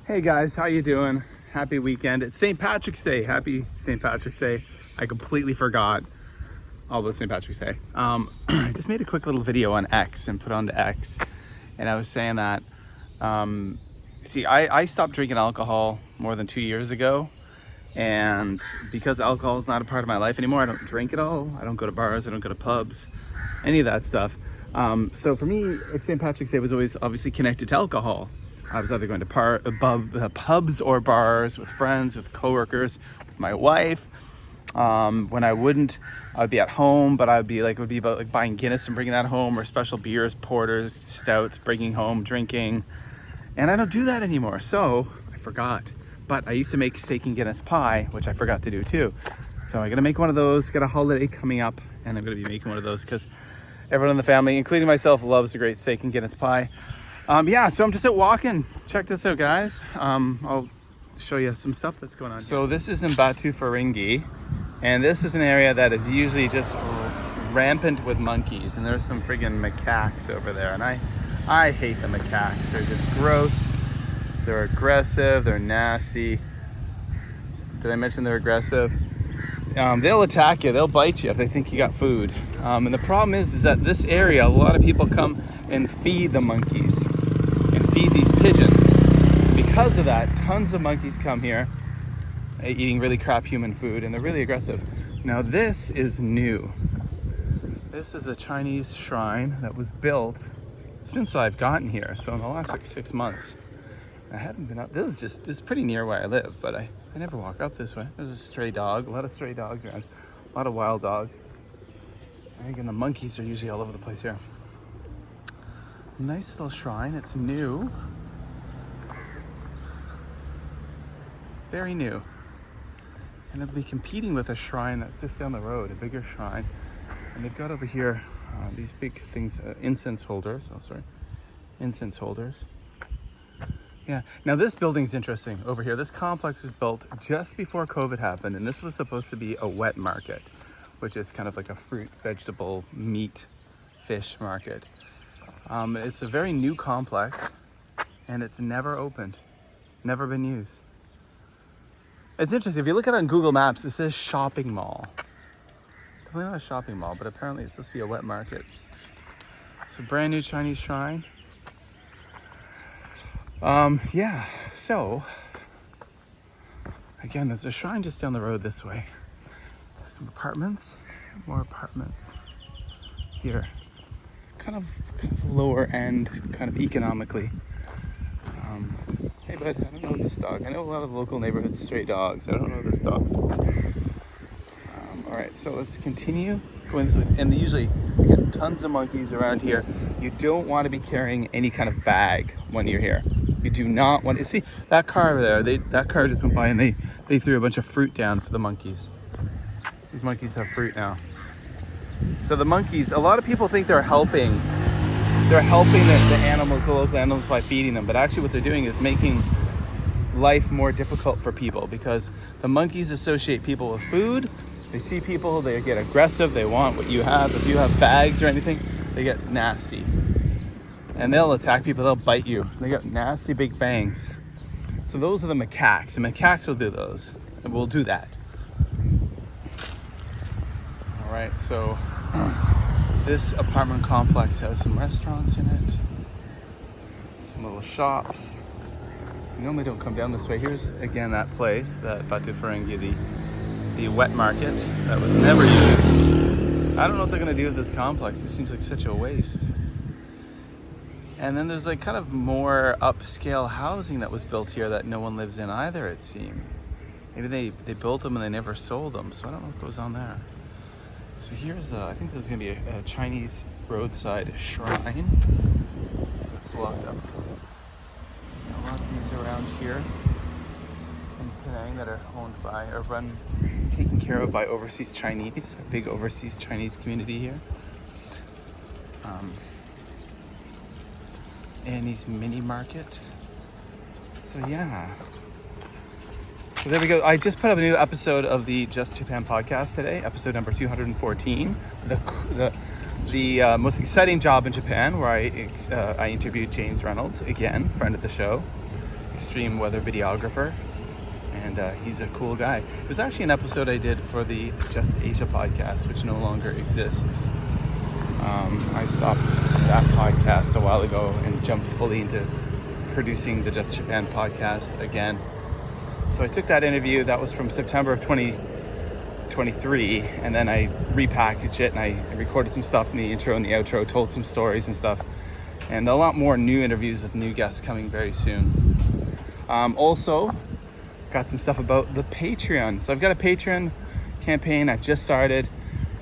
Hey guys, how you doing? Happy weekend. It's St. Patrick's Day. Happy St. Patrick's Day. I completely forgot all about St. Patrick's Day. I just made a quick little video on X and put it onto X. And I was saying that, I stopped drinking alcohol more than 2 years ago. And because alcohol is not a part of my life anymore, I don't drink at all. I don't go to bars, I don't go to pubs, any of that stuff. So for me, like St. Patrick's Day was always obviously connected to alcohol. I was either going to pubs or bars with friends, with coworkers, with my wife. When I wouldn't, I'd be at home, but it would be about like buying Guinness and bringing that home, or special beers, porters, stouts, bringing home, drinking. And I don't do that anymore, so I forgot. But I used to make steak and Guinness pie, which I forgot to do too. So I'm gonna make one of those, got a holiday coming up, and I'm gonna be making one of those because everyone in the family, including myself, loves a great steak and Guinness pie. So I'm just out walking. Check this out, guys. I'll show you some stuff that's going on here. So this is in Batu Ferringhi, and this is an area that is usually just rampant with monkeys, and there's some friggin' macaques over there, and I hate the macaques. They're just gross. They're aggressive, they're nasty. Did I mention they're aggressive? They'll attack you, they'll bite you if they think you got food. And the problem is that this area, a lot of people come and feed the monkeys and feed these pigeons. Because of that, tons of monkeys come here eating really crap human food, and they're really aggressive. Now this is new. This is a Chinese shrine that was built since I've gotten here, so in the last 6 months. I haven't been up. This is pretty near where I live, but I never walk up this way. There's a stray dog, a lot of stray dogs around, a lot of wild dogs. I think, and the monkeys are usually all over the place here. Nice little shrine. It's new. Very new. And it'll be competing with a shrine that's just down the road, a bigger shrine. And they've got over here these big things, incense holders. Incense holders. Yeah, now this building's interesting over here. This complex was built just before COVID happened, and this was supposed to be a wet market, which is kind of like a fruit, vegetable, meat, fish market. It's a very new complex, and it's never opened, never been used. It's interesting, if you look at it on Google Maps, it says shopping mall. Definitely not a shopping mall, but apparently it's supposed to be a wet market. It's a brand new Chinese shrine. So again, there's a shrine just down the road this way. There's some apartments, more apartments here. Kind of lower end, kind of economically. Hey bud, I don't know this dog. I know a lot of local neighborhood stray dogs. I don't know this dog. All right, so let's continue going this way. And usually you get tons of monkeys around here. You don't want to be carrying any kind of bag when you're here. You do not want to see that car over there. That car just went by and they threw a bunch of fruit down for the monkeys. These monkeys have fruit now. So the monkeys, a lot of people think they're helping the animals, the local animals, by feeding them, but actually what they're doing is making life more difficult for people, because the monkeys associate people with food. They see people, they get aggressive, they want what you have. If you have bags or anything, they get nasty. And they'll attack people, they'll bite you. They got nasty big fangs. So those are the macaques, and macaques will do those, and we'll do that. All right, so this apartment complex has some restaurants in it, some little shops. You normally don't come down this way. Here's again that place, that Batu Ferringhi, the wet market that was never used. I don't know what they're gonna do with this complex. It seems like such a waste. And then there's like kind of more upscale housing that was built here that no one lives in either, it seems. Maybe they built them and they never sold them, so I don't know what goes on there. So here's I think this is gonna be a Chinese roadside shrine that's locked up. A lot of these around here in Penang that are owned by, or taken care of by overseas Chinese, a big overseas Chinese community here. Annie's Mini Market. So yeah. So there we go. I just put up a new episode of the Just Japan podcast today, episode number 214. The most exciting job in Japan, where I interviewed James Reynolds, again, friend of the show. extreme weather videographer, and he's a cool guy. It was actually an episode I did for the Just Asia podcast, which no longer exists. I stopped that podcast a while ago and jumped fully into producing the Just Japan podcast again. So I took that interview, that was from September of 2023, and then I repackaged it and I recorded some stuff in the intro and the outro, told some stories and stuff, and a lot more new interviews with new guests coming very soon. Also got some stuff about the Patreon. So I've got a Patreon campaign I've just started,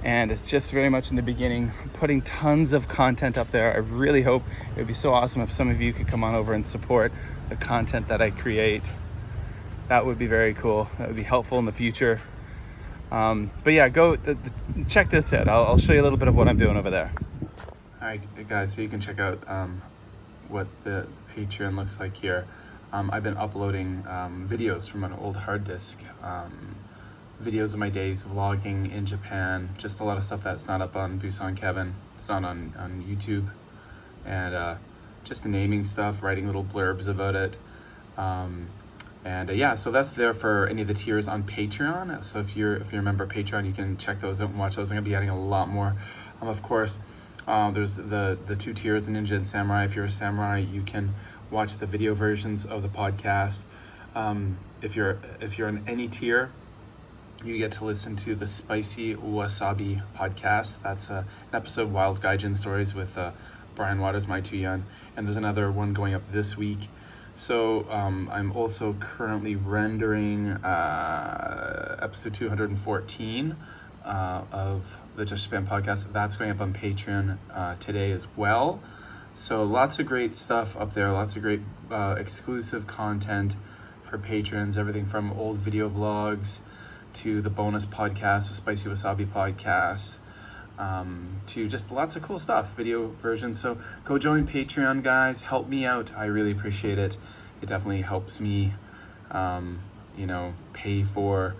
and it's just very much in the beginning. I'm putting tons of content up there. I really hope it would be so awesome if some of you could come on over and support the content that I create. That would be very cool. That would be helpful in the future. But yeah, go check this out. I'll show you a little bit of what I'm doing over there. All right, guys, so you can check out what the Patreon looks like here. I've been uploading videos from an old hard disk, videos of my days vlogging in Japan, just a lot of stuff that's not up on Busan Kevin. It's not on YouTube, and just naming stuff, writing little blurbs about it. Yeah, so that's there for any of the tiers on Patreon. So if you're a member of Patreon, you can check those out and watch those. I'm gonna be adding a lot more. Of course, there's the two tiers, Ninja and Samurai. If you're a Samurai, you can watch the video versions of the podcast. If you're in any tier, you get to listen to the Spicy Wasabi podcast. That's an episode of Wild Gaijin Stories with Brian Waters, my too young, and there's another one going up this week. So I'm also currently rendering episode 214 of the Just Japan podcast. That's going up on Patreon today as well. So lots of great stuff up there, lots of great exclusive content for patrons, everything from old video vlogs to the bonus podcast, the Spicy Wasabi podcast, to just lots of cool stuff, video versions. So go join Patreon, guys. Help me out. I really appreciate it. It definitely helps me, pay for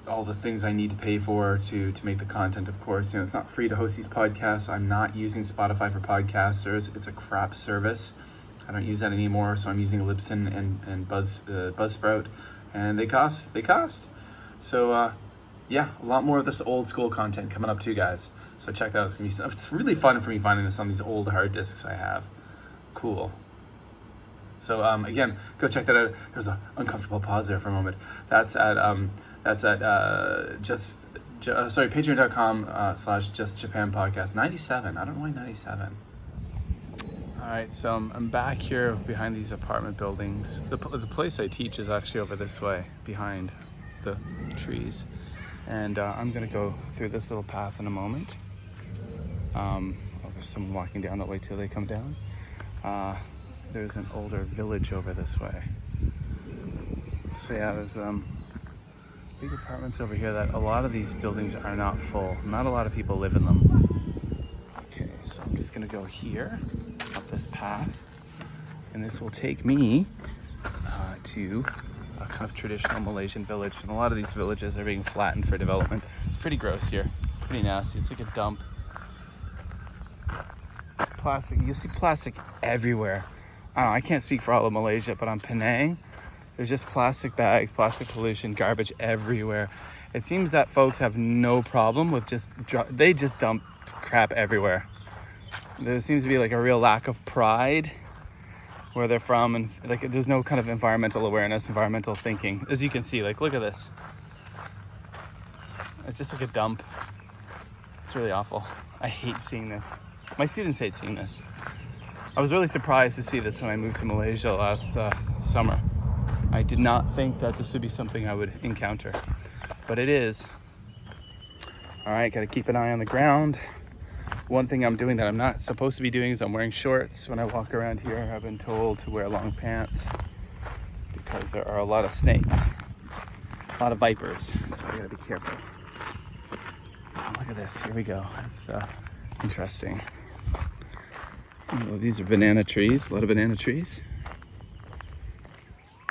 all the things I need to pay for to make the content. Of course, it's not free to host these podcasts. I'm not using Spotify for podcasters. It's a crap service. I don't use that anymore. So I'm using Libsyn and Buzzsprout, and they cost. So a lot more of this old school content coming up too, guys. So check that out. It's really fun for me finding this on these old hard disks I have. Cool. So again, go check that out. There's an uncomfortable pause there for a moment. That's at patreon.com/justjapanpodcast 97. I don't know why 97. All right, so I'm back here behind these apartment buildings. The place I teach is actually over this way, behind the trees. And I'm gonna go through this little path in a moment. There's someone walking down. I'll wait till they come down. There's an older village over this way. So yeah, there's big apartments over here that a lot of these buildings are not full. Not a lot of people live in them. Okay, so I'm just gonna go here, up this path, and this will take me to a kind of traditional Malaysian village. And a lot of these villages are being flattened for development. It's pretty gross here, pretty nasty. It's like a dump. It's plastic. You'll see plastic everywhere. I can't speak for all of Malaysia, but on Penang, there's just plastic bags, plastic pollution, garbage everywhere. It seems that folks have no problem with they just dump crap everywhere. There seems to be like a real lack of pride where they're from, and like there's no kind of environmental awareness, environmental thinking. As you can see, like look at this. It's just like a dump. It's really awful. I hate seeing this. My students hate seeing this. I was really surprised to see this when I moved to Malaysia last summer. I did not think that this would be something I would encounter, but it is. All right, gotta keep an eye on the ground. One thing I'm doing that I'm not supposed to be doing is I'm wearing shorts when I walk around here. I've been told to wear long pants because there are a lot of snakes, a lot of vipers, so I gotta be careful. Oh, look at this, here we go. That's interesting. Oh, these are banana trees, a lot of banana trees.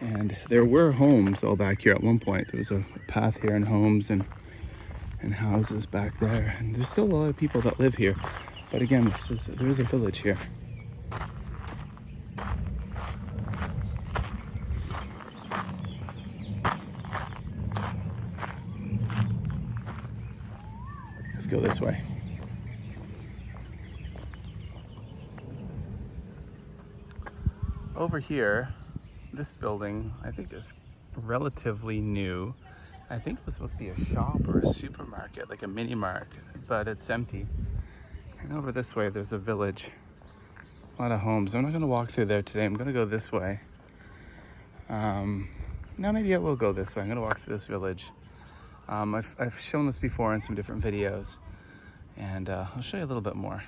And there were homes all back here at one point. There was a path here and homes and houses back there. And there's still a lot of people that live here. But again, there is a village here. go this way. Over here, this building, I think is relatively new. I think it was supposed to be a shop or a supermarket, like a mini mart, but it's empty. And over this way, there's a village. A lot of homes. I'm not gonna walk through there today. I'm gonna go this way. Now maybe I will go this way. I'm gonna walk through this village. I've shown this before in some different videos, and I'll show you a little bit more.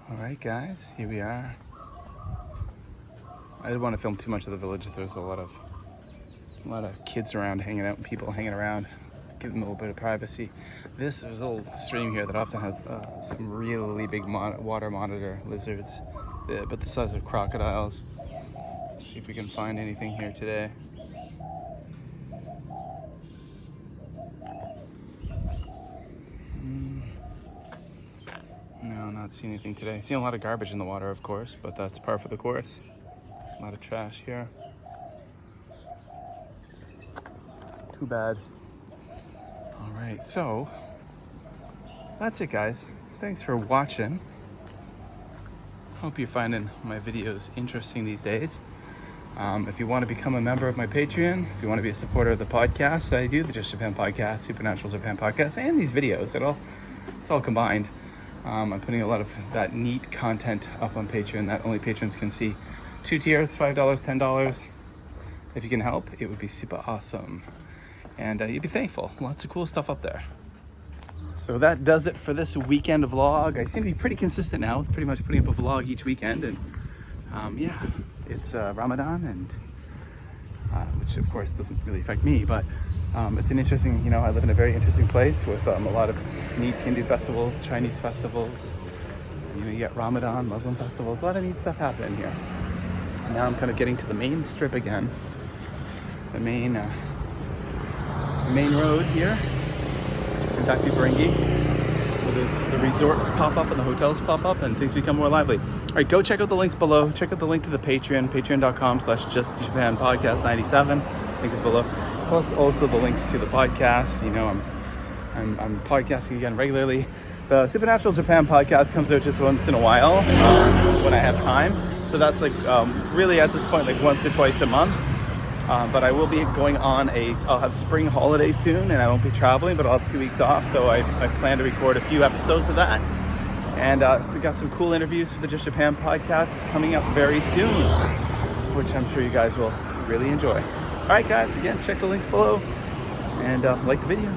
All right, guys, here we are. I didn't want to film too much of the village if there's a lot of kids around hanging out and people hanging around. Give them a little bit of privacy. There's a little stream here that often has some really big water monitor lizards, but the size of crocodiles. Let's see if we can find anything here today. No, not seeing anything today. Seeing a lot of garbage in the water, of course, but that's par for the course. A lot of trash here. Too bad. All right, so that's it, guys. Thanks for watching. Hope you're finding my videos interesting these days. If you want to become a member of my Patreon, if you want to be a supporter of the podcast, I do the Just Japan podcast, Supernatural Japan podcast, and these videos. It's all combined. I'm putting a lot of that neat content up on Patreon that only patrons can see. 2 tiers, $5, $10. If you can help, it would be super awesome. And you'd be thankful. Lots of cool stuff up there. So that does it for this weekend vlog. I seem to be pretty consistent now with pretty much putting up a vlog each weekend. And yeah, it's Ramadan, and which of course doesn't really affect me, but it's an interesting, I live in a very interesting place with a lot of neat Hindu festivals, Chinese festivals. You get Ramadan, Muslim festivals, a lot of neat stuff happening here. And now I'm kind of getting to the main strip again. The main road here in Taxi-Baringi, where the resorts pop up and the hotels pop up and things become more lively. All right, go check out the links below. Check out the link to the Patreon, patreon.com/JustJapanPodcast97. Link is below. Plus also the links to the podcast. I'm podcasting again regularly. The Supernatural Japan podcast comes out just once in a while when I have time. So that's really at this point once or twice a month. But I will be going on I'll have spring holiday soon, and I won't be traveling, but I'll have 2 weeks off. So I plan to record a few episodes of that. And so we got some cool interviews for the Just Japan podcast coming up very soon, which I'm sure you guys will really enjoy. All right, guys, again, check the links below and like the video.